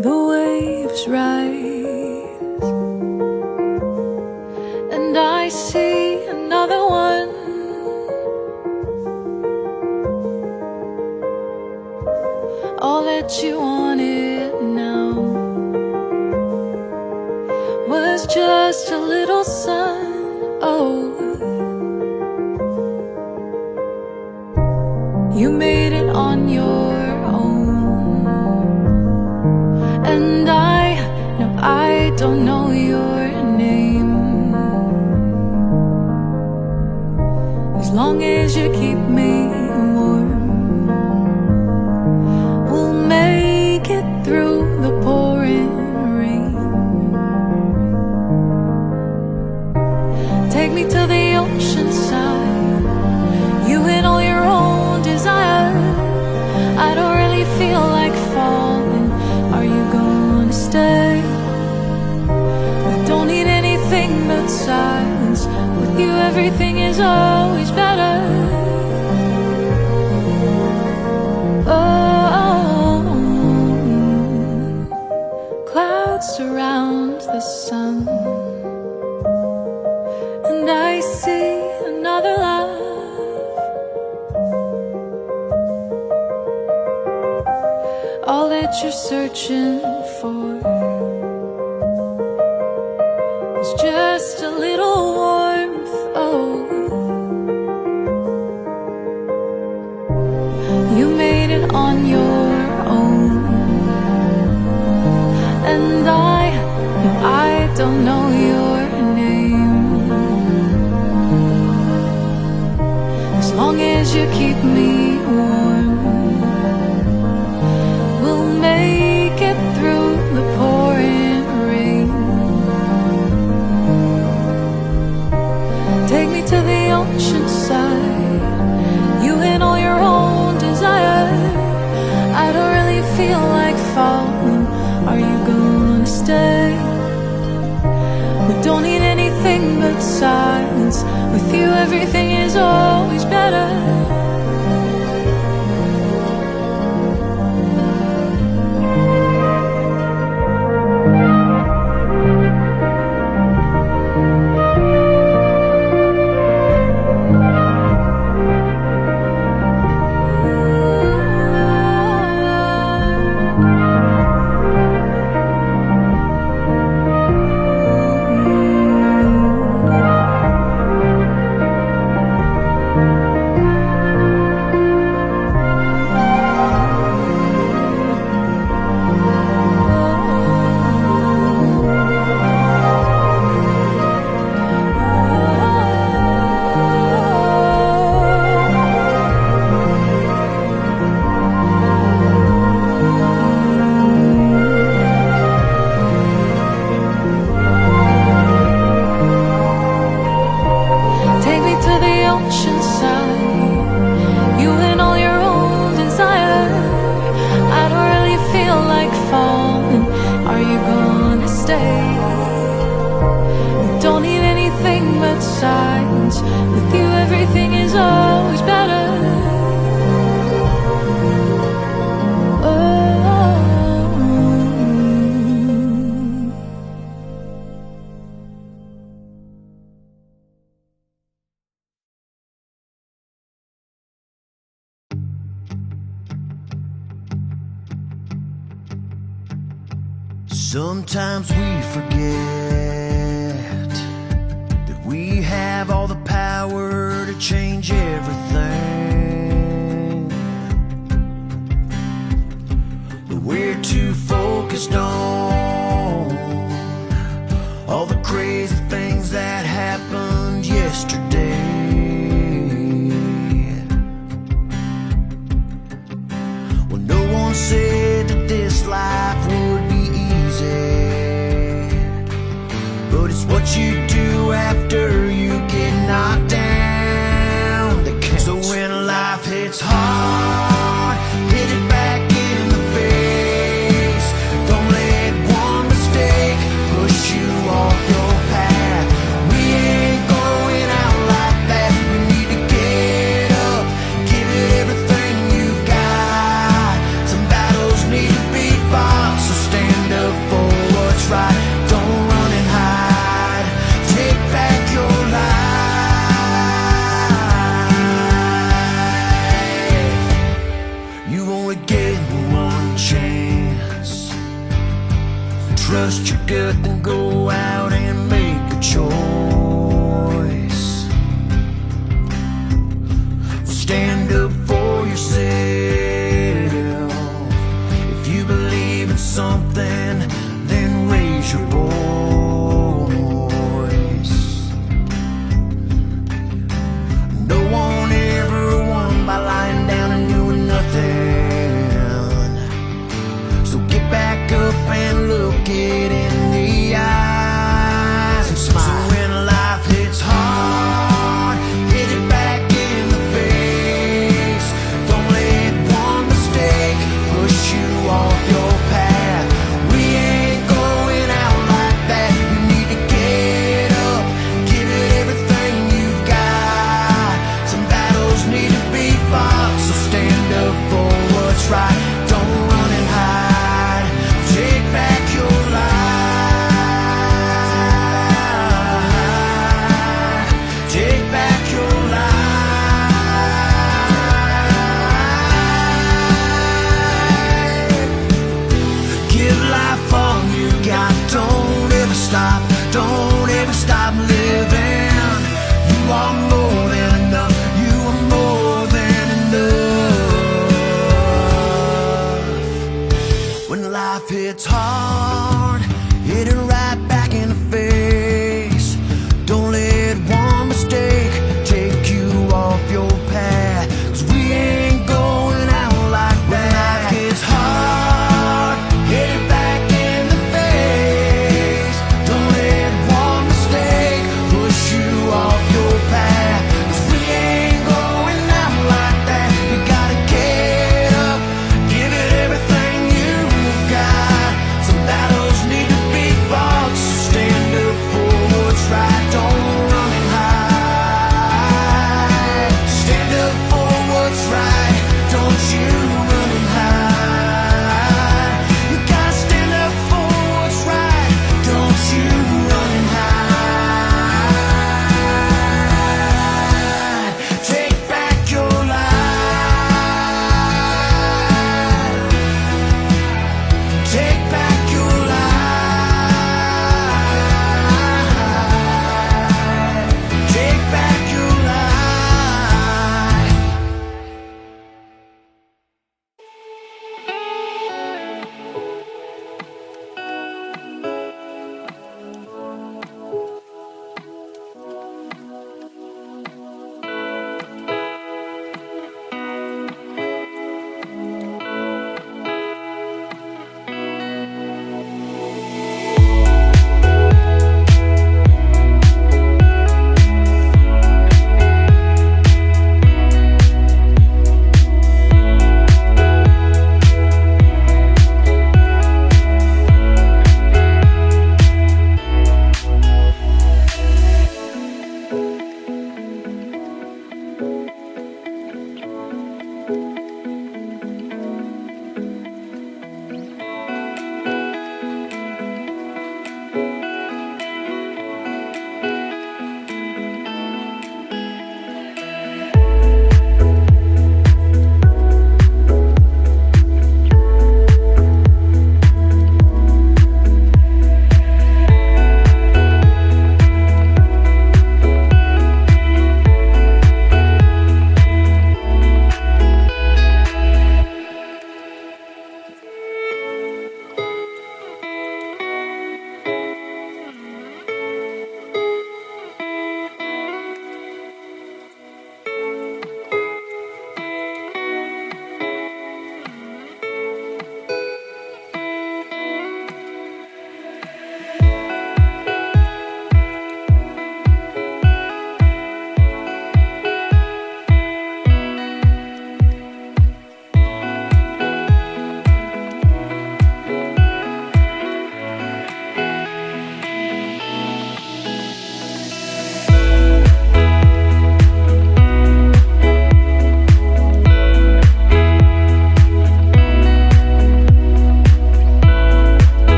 The waves rise, and I see another one. All that you wanted now was just a little sun. Oh, you made it on your own, and I don't know your name. As long as you keep me warm, we'll make it through the pouring rain. Take me to the ocean side, you and all your own desire. I don't really feel like falling. Are you gonna stay? We don't need anything but silence. With you everything is always better. Oh, clouds surround the sun, and I see another love. All that you're searching for is just a little warmth. Oh, you made it on your own, and I don't know your name. As long as you keep me warm, we'll make it through the pouring rain. Take me to the ocean side, you and all your own desire. I don't really feel like falling. Are you gonna stay? We don't need anything but silence. With you everything is always better. With you everything is always better. Sometimes we forget that we have all the power to change everything, but we're too focused on all the crazy things that happened yesterday. Well, no one said that this life would be easy, but it's what you do after you get knocked down that counts. So when life hits hard, hit it back in the face. Don't let one mistake push you off your path. We ain't going out like that. We need to get up, give it everything you've got. Some battles need to be fought, so stand trust your gut and go out and make a choice. Stand up for yourself. If you believe in something, then raise your voice. No one ever won by lying down and doing nothing. So get back up and look it in the eyes and smile. So when life hits hard, hit it back in the face. Don't let one mistake push you off your path. We ain't going out like that. You need to get up, give it everything you've got. Some battles need to be fought, so stand up for what's right. Don't run and hide. Take back your life. Take back your life. Give life all you got. Don't ever stop. Don't ever stop living. You are more than enough. You are more than enough. When life hits hard, hit it